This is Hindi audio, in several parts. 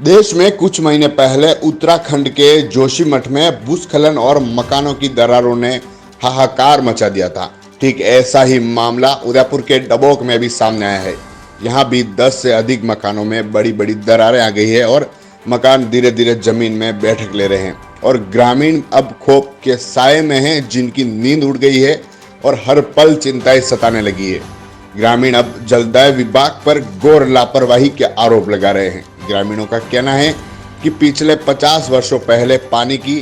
देश में कुछ महीने पहले उत्तराखंड के जोशीमठ में भूस्खलन और मकानों की दरारों ने हाहाकार मचा दिया था। ठीक ऐसा ही मामला उदयपुर के डबोक में भी सामने आया है। यहाँ भी 10 से अधिक मकानों में बड़ी बड़ी दरारें आ गई है और मकान धीरे धीरे जमीन में बैठक ले रहे हैं और ग्रामीण अब खौफ के साए में हैं, जिनकी नींद उड़ गई है और हर पल चिंताएं सताने लगी है। ग्रामीण अब जलदाय विभाग पर घोर लापरवाही के आरोप लगा रहे हैं। ग्रामीणों का कहना है कि पिछले 50 वर्षों पहले पानी की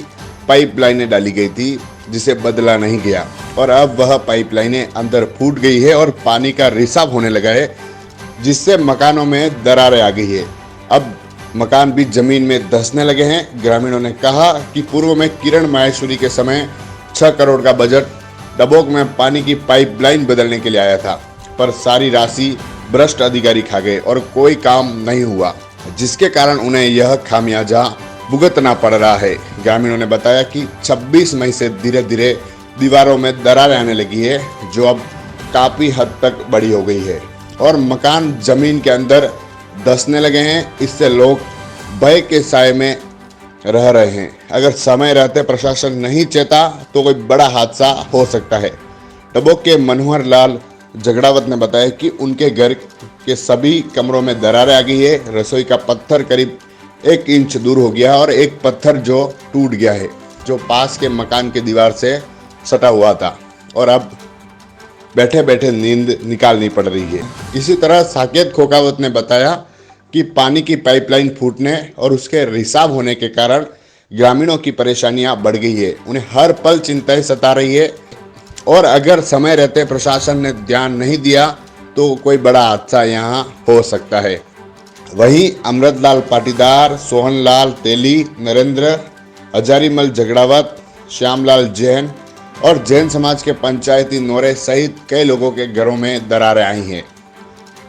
पाइपलाइनें डाली गई थी, जिसे बदला नहीं गया और अब वह पाइपलाइनें अंदर फूट गई है और पानी का रिसाव होने लगा है, जिससे मकानों में दरारें आ गई है। अब मकान भी जमीन में धंसने लगे हैं। ग्रामीणों ने कहा कि पूर्व में किरण माहेश्वरी के समय 6 करोड़ का बजट डबोक में पानी की पाइपलाइन बदलने के लिए आया था, पर सारी राशि भ्रष्ट अधिकारी खा गए और कोई काम नहीं हुआ, जिसके कारण उन्हें यह खामियाजा भुगतना पड़ रहा है। ग्रामीणों ने बताया कि 26 मई से धीरे धीरे दीवारों में दरारें आने लगी है, जो अब काफी हद तक बड़ी हो गई है और मकान जमीन के अंदर धंसने लगे हैं। इससे लोग भय के साए में रह रहे हैं। अगर समय रहते प्रशासन नहीं चेता तो कोई बड़ा हादसा हो सकता है। डबोक के मनोहर लाल झगड़ावत ने बताया कि उनके घर के सभी कमरों में दरारें आ गई है। रसोई का पत्थर करीब 1 इंच दूर हो गया और एक पत्थर जो टूट गया है, जो पास के मकान के दीवार से सटा हुआ था और अब बैठे बैठे नींद निकालनी पड़ रही है। इसी तरह साकेत खोकावत ने बताया कि पानी की पाइपलाइन फूटने और उसके रिसाव होने के कारण ग्रामीणों की परेशानियां बढ़ गई है। उन्हें हर पल चिंताएं सता रही है और अगर समय रहते प्रशासन ने ध्यान नहीं दिया तो कोई बड़ा हादसा यहाँ हो सकता है। वहीं अमृतलाल पाटीदार, सोहनलाल तेली, नरेंद्र हजारीमल झगड़ावत, श्यामलाल जैन और जैन समाज के पंचायती नोरे सहित कई लोगों के घरों में दरारें आई हैं।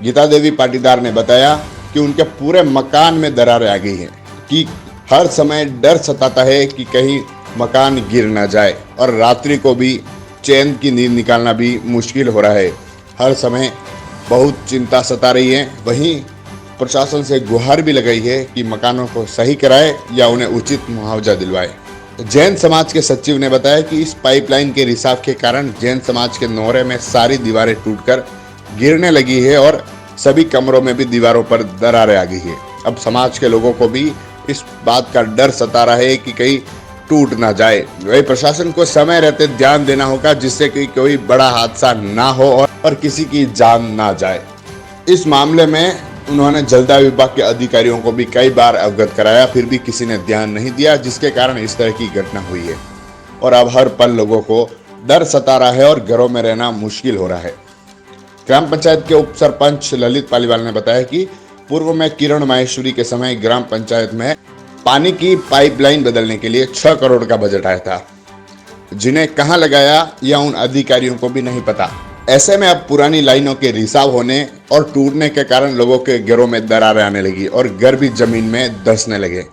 गीता देवी पाटीदार ने बताया कि उनके पूरे मकान में दरारें आ गई हैं, कि हर समय डर सताता है कि कहीं मकान गिर ना जाए और रात्रि को भी चैन की नींद निकालना भी मुश्किल हो रहा है। हर समय बहुत चिंता सता रही है। वहीं प्रशासन से गुहार भी लगाई है कि मकानों को सही कराए या उन्हें उचित मुआवजा दिलवाए। जैन समाज के सचिव ने बताया कि इस पाइपलाइन के रिसाव के कारण जैन समाज के नोरे में सारी दीवारें टूटकर गिरने लगी है और सभी कमरों में भी दीवारों पर दरारें आ गई है। अब समाज के लोगों को भी इस बात का डर सता रहा है कि कहीं टूट ना जाए। वही प्रशासन को समय रहते ध्यान देना होगा, जिससे कि कोई बड़ा हादसा ना हो और किसी की जान ना जाए। इस मामले में उन्होंने जलदाय विभाग के अधिकारियों को भी कई बार अवगत कराया, फिर भी किसी ने ध्यान नहीं दिया, जिसके कारण इस तरह की घटना हुई है और अब हर पल लोगों को डर सता रहा है और घरों में रहना मुश्किल हो रहा है। ग्राम पंचायत के उप सरपंच ललित पालीवाल ने बताया कि पूर्व में किरण माहेश्वरी के समय ग्राम पंचायत में पानी की पाइपलाइन बदलने के लिए 6 करोड़ का बजट आया था, जिन्हें कहां लगाया या उन अधिकारियों को भी नहीं पता। ऐसे में अब पुरानी लाइनों के रिसाव होने और टूटने के कारण लोगों के घरों में दरारें आने लगी और घर भी जमीन में धंसने लगे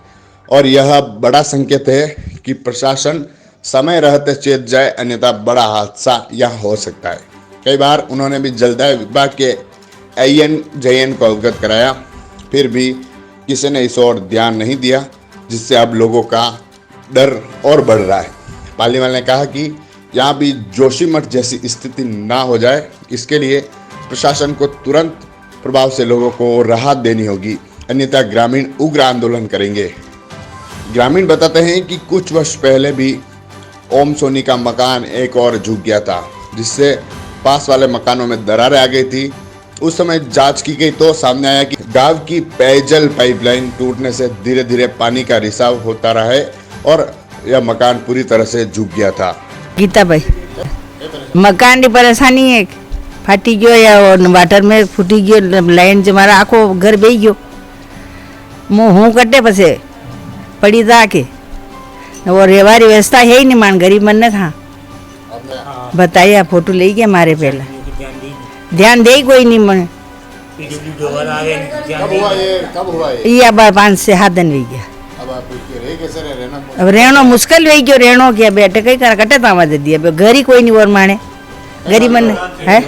और यह बड़ा संकेत है कि प्रशासन समय रहते चेत जाए, अन्यथा बड़ा हादसा यहाँ हो सकता है। कई बार उन्होंने भी जलदाय विभाग के AN को अवगत कराया, फिर भी किसी ने इस ओर ध्यान नहीं दिया, जिससे अब लोगों का डर और बढ़ रहा है। पालीवाल ने कहा कि यहाँ भी जोशीमठ जैसी स्थिति ना हो जाए, इसके लिए प्रशासन को तुरंत प्रभाव से लोगों को राहत देनी होगी, अन्यथा ग्रामीण उग्र आंदोलन करेंगे। ग्रामीण बताते हैं कि कुछ वर्ष पहले भी ओम सोनी का मकान एक और झुक गया था, जिससे पास वाले मकानों में दरारें आ गई थी। उस समय जांच की गई तो सामने आया कि गांव की पेयजल पाइपलाइन टूटने से धीरे धीरे पानी का रिसाव होता रहा है और यह मकान पूरी तरह से झुक गया था। गीता भाई, मकान की परेशानी है, फाटी गयो या वाटर में फूटी गयो, लाइन जो मारा आखो घर बेही गयो, हूँ कटे पसे पड़ी था के वो रेवारी व्यवस्था है ही नहीं, मान गरीब मन ने था बताइए। फोटो ले गया मारे पहले, ध्यान दे कोई नहीं मन। कब हुआ ये अब 5 से 7 दिन हो गया। अब रहना मुश्किल हो गयो, रहनो क्या बेटे कई कर कटे तावा दे दिया, घर ही कोई नहीं और माने गरीब मन है।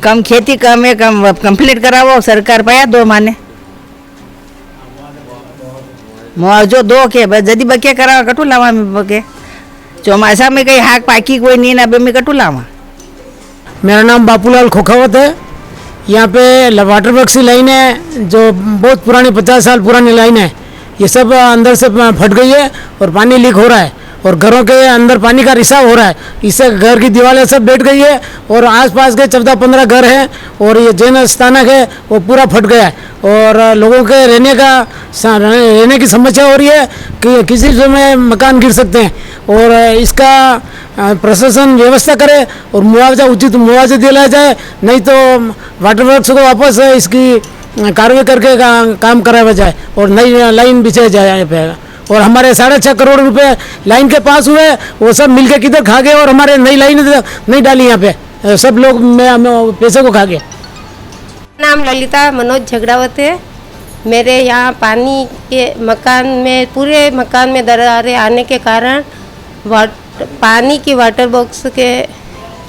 कम खेती कम है, कम कंप्लीट करावो सरकार पाया 2 माने मुआवजो दो के बस जदी बके करा कटू लावा में बके चौमासा में कहीं हाक पाकी कोई नहीं ना बे में कटू लावा। मेरा नाम बापूलाल खोखावत है। यहाँ पे वाटर वर्क्स की लाइन है जो बहुत पुरानी 50 साल पुरानी लाइन है। ये सब अंदर से फट गई है और पानी लीक हो रहा है और घरों के अंदर पानी का रिसाव हो रहा है। इससे घर की दीवारें सब बैठ गई है और आसपास के 14-15 घर हैं और ये जैन स्थानक है वो पूरा फट गया है और लोगों के रहने की समस्या हो रही है कि किसी समय मकान गिर सकते हैं और इसका प्रशासन व्यवस्था करे और मुआवजा उचित मुआवजा दिलाया जाए, नहीं तो वाटर वर्क्स को वापस इसकी कार्रवाई करके काम कराया जाए और नई लाइन बिछाई जाए पे। और हमारे 6.5 करोड़ रुपए लाइन के पास हुए वो सब मिलके किधर खा गए और हमारे नई लाइन नहीं डाली यहाँ पे, सब लोग पैसे को खा गए। नाम ललिता मनोज झगड़ावत है। मेरे यहाँ पानी के मकान में पूरे मकान में दरारें आने के कारण पानी की वाटर बॉक्स के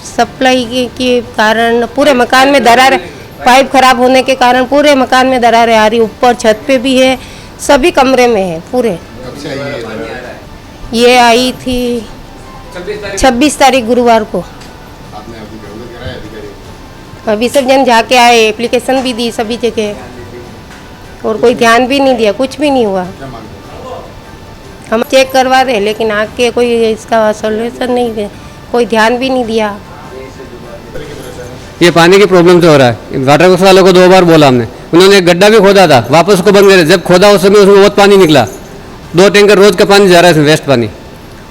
सप्लाई के कारण पूरे मकान में दरारें, पाइप खराब होने के कारण पूरे मकान में दरारें आ रही। ऊपर छत पे भी है, सभी कमरे में है पूरे। ये आई थी 26 तारीख गुरुवार को। अभी सब जन जाके आए, एप्लीकेशन भी दी सभी जगह और कोई ध्यान भी नहीं दिया, कुछ भी नहीं हुआ। हम चेक करवा रहे लेकिन आके कोई इसका सॉल्यूशन नहीं है, कोई ध्यान भी नहीं दिया। ये पानी की प्रॉब्लम से हो रहा है। वाटर वर्क्स वालों को 2 बार बोला हमने, उन्होंने एक गड्ढा भी खोदा था, वापस उसको बंद करे। जब खोदा उस समय उसमें बहुत पानी निकला, 2 टैंकर रोज का पानी जा रहा है इसमें, वेस्ट पानी।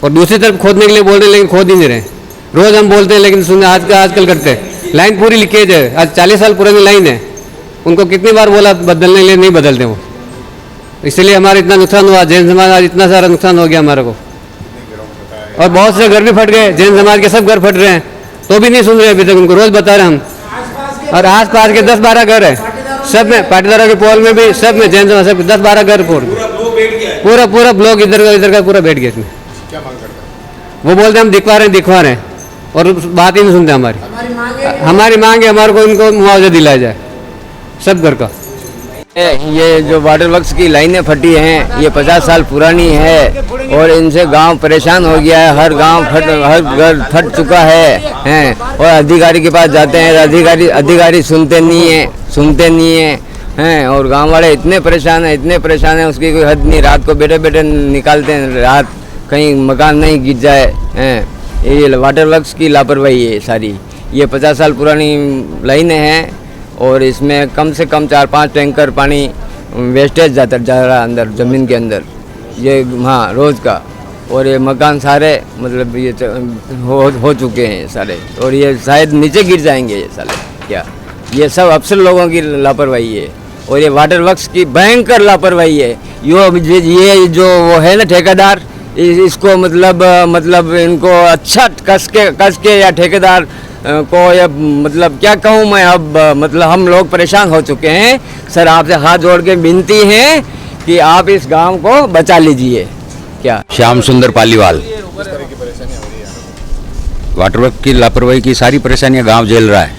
और दूसरी तरफ खोदने के लिए बोल रहे हैं लेकिन खोद ही नहीं रहे। रोज हम बोलते हैं लेकिन सुनने आजकल करते हैं। लाइन पूरी लीकेज है, आज 40 साल पुरानी लाइन है, उनको कितनी बार बोला बदलने के लिए, नहीं बदलते वो। इसलिए हमारा इतना नुकसान हुआ, जैन समाज आज इतना सारा नुकसान हो गया हमारे को। और बहुत से घर भी फट गए, जैन समाज के सब घर फट रहे हैं तो भी नहीं सुन रहे अभी तक, उनको रोज बता रहे हम। और आस पास के 10-12 घर है, सब में पाटीदारों के पोल में भी, सब में जैन समाज सब 10-12 घर पूरा ब्लॉक इधर का पूरा बैठ गया इसमें। वो बोलते हम दिखवा रहे हैं और बात ही नहीं सुनते हमारी मांग है हमारे को इनको मुआवजा दिलाया जाए सब घर का। ये जो वाटर वर्क्स की लाइनें फटी हैं ये 50 साल पुरानी है और इनसे गांव परेशान हो गया है। हर घर फट चुका है और अधिकारी के पास जाते हैं, अधिकारी सुनते नहीं हैं और गांव वाले इतने परेशान हैं उसकी कोई हद नहीं। रात को बैठे निकालते हैं, रात कहीं मकान नहीं गिर जाए हैं। ये वाटर वर्क्स की लापरवाही है सारी। ये 50 साल पुरानी लाइनें हैं और इसमें कम से कम 4-5 टैंकर पानी वेस्टेज जा रहा है अंदर ज़मीन के अंदर, ये हाँ रोज़ का। और ये मकान सारे मतलब ये हो चुके हैं सारे और ये शायद नीचे गिर जाएंगे ये साले क्या। ये सब अफसर लोगों की लापरवाही है और ये वाटर वर्क्स की भयंकर लापरवाही है। ये जो वो है ना ठेकेदार, इसको मतलब इनको अच्छा कस के या ठेकेदार को या मतलब क्या कहूँ मैं, अब मतलब हम लोग परेशान हो चुके हैं। सर आपसे हाथ जोड़ के विनती है कि आप इस गांव को बचा लीजिए। क्या श्याम सुंदर पालीवाल। वाटर वर्क की लापरवाही की सारी परेशानियां गांव झेल रहा है।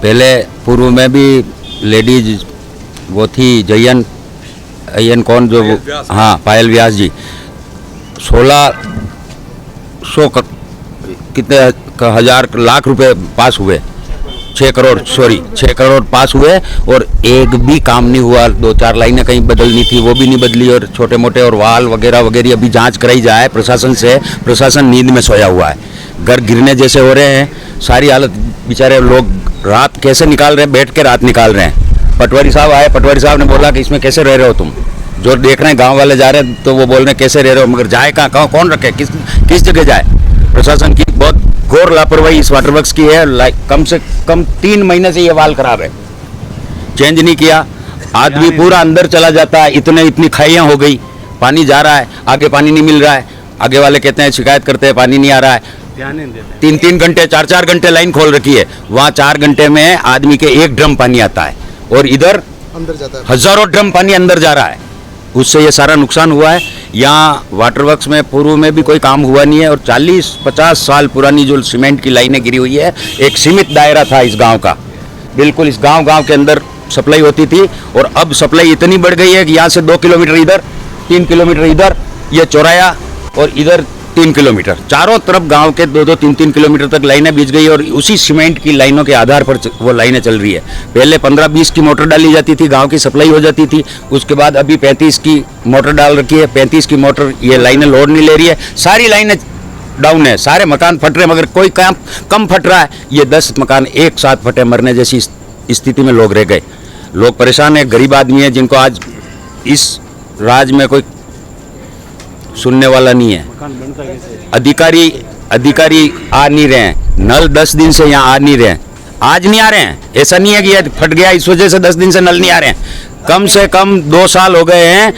पहले पूर्व में भी लेडीज वो थी जयन कौन जो हाँ पायल व्यास जी, 1600 कितने हजार लाख रुपए पास हुए, 6 करोड़ पास हुए और एक भी काम नहीं हुआ। 2-4 लाइनें कहीं बदलनी थी वो भी नहीं बदली और छोटे मोटे और वाल वगैरह अभी जांच कराई जाए प्रशासन से। प्रशासन नींद में सोया हुआ है, घर गिरने जैसे हो रहे हैं। सारी हालत, बेचारे लोग रात कैसे निकाल रहे हैं, बैठ के रात निकाल रहे हैं। पटवारी साहब आए, पटवारी साहब ने बोला कि इसमें कैसे रह रहे हो तुम, जो देख रहे हैं गाँव वाले जा रहे हैं तो वो बोल रहे हैं कैसे रह रहे हो, मगर जाए कहाँ, कौन रखे, किस जगह जाए। प्रशासन की बहुत घोर लापरवाही इस वाटर वर्क्स की है। कम से कम 3 महीने से ये वाल खराब है, चेंज नहीं किया। आदमी पूरा अंदर चला जाता है, इतनी खाइयाँ हो गई, पानी जा रहा है, आगे पानी नहीं मिल रहा है। आगे वाले कहते हैं शिकायत करते हैं पानी नहीं आ रहा है, 3-3 घंटे 4-4 घंटे लाइन खोल रखी है। वहाँ 4 घंटे में आदमी के 1 ड्रम पानी आता है और इधर अंदर जाता है, हजारों ड्रम पानी अंदर जा रहा है। उससे ये सारा नुकसान हुआ है। यहाँ वाटर वर्क्स में पूर्व में भी कोई काम हुआ नहीं है और 40-50 साल पुरानी जो सीमेंट की लाइनें गिरी हुई है। एक सीमित दायरा था इस गांव का, बिल्कुल इस गांव के अंदर सप्लाई होती थी, और अब सप्लाई इतनी बढ़ गई है कि यहाँ से 2 किलोमीटर इधर, 3 किलोमीटर इधर, ये चौराया, और इधर 3 किलोमीटर, चारों तरफ गांव के 2-2, 3-3 किलोमीटर तक लाइनें बिछ गई, और उसी सीमेंट की लाइनों के आधार पर वो लाइनें चल रही है। पहले 15-20 की मोटर डाली जाती थी, गांव की सप्लाई हो जाती थी, उसके बाद अभी 35 की मोटर डाल रखी है। 35 की मोटर ये लाइनें लोड नहीं ले रही है, सारी लाइनें डाउन है, सारे मकान फट रहे हैं, मगर कोई काम कम फट रहा है। ये 10 मकान एक साथ फटे, मरने जैसी स्थिति में लोग रह गए। लोग परेशान है, गरीब आदमी है, जिनको आज इस राज्य में कोई सुनने वाला नहीं है। अधिकारी आ नहीं रहे हैं, नल 10 दिन से यहाँ आ नहीं रहे हैं, आज नहीं आ रहे हैं। ऐसा नहीं है कि ये फट गया इस वजह से 10 दिन से नल नहीं आ रहे हैं। कम से कम 2 साल हो गए हैं,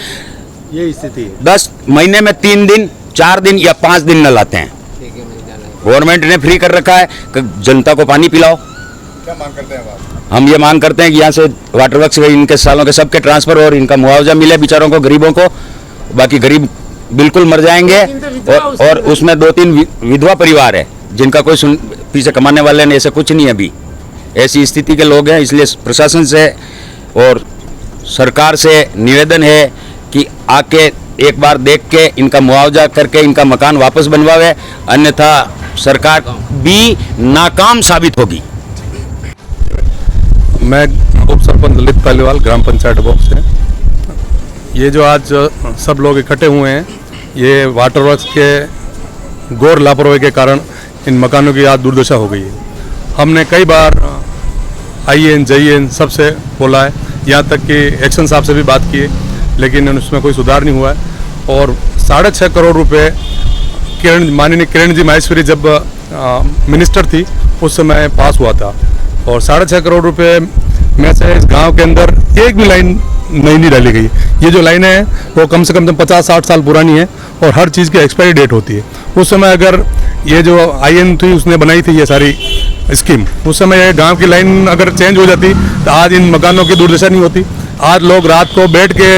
ये स्थिति 10 महीने में 3 दिन, 4 दिन या 5 दिन नल आते हैं। गवर्नमेंट ने फ्री कर रखा है कि जनता को पानी पिलाओ। क्या मांग करते हैं आप? हम ये मांग करते हैं कि यहाँ से वाटर वर्क्स इनके सालों के सबके ट्रांसफर और इनका मुआवजा मिले बेचारों को, गरीबों को। बाकी गरीब बिल्कुल मर जाएंगे, और उसमें 2-3 विधवा परिवार है जिनका कोई पीछे कमाने वाले नहीं, ऐसा कुछ नहीं है। अभी ऐसी स्थिति के लोग हैं, इसलिए प्रशासन से और सरकार से निवेदन है कि आके एक बार देख के इनका मुआवजा करके इनका मकान वापस बनवावे, अन्यथा सरकार भी नाकाम साबित होगी। मैं उप सरपंच ललित पालीवाल, ग्राम पंचायत डबोक से। ये जो आज सब लोग इकट्ठे हुए हैं, ये वाटर वर्क्स के घोर लापरवाही के कारण इन मकानों की आज दुर्दशा हो गई है। हमने कई बार IN JN सबसे बोला है, यहाँ तक कि एक्शन साहब से भी बात की है, लेकिन उसमें कोई सुधार नहीं हुआ है। और 6.5 करोड़ रुपए माननीय किरण जी माहेश्वरी जब मिनिस्टर थी उस समय पास हुआ था, और 6.5 करोड़ रुपए में से इस गांव के अंदर एक भी लाइन नहीं डाली गई। ये जो लाइनें हैं वो कम से कम 50-60 साल पुरानी है, और हर चीज़ की एक्सपायरी डेट होती है। उस समय अगर ये जो IN थी उसने बनाई थी ये सारी स्कीम, उस समय ये गांव की लाइन अगर चेंज हो जाती तो आज इन मकानों की दुर्दशा नहीं होती। आज लोग रात को बैठ के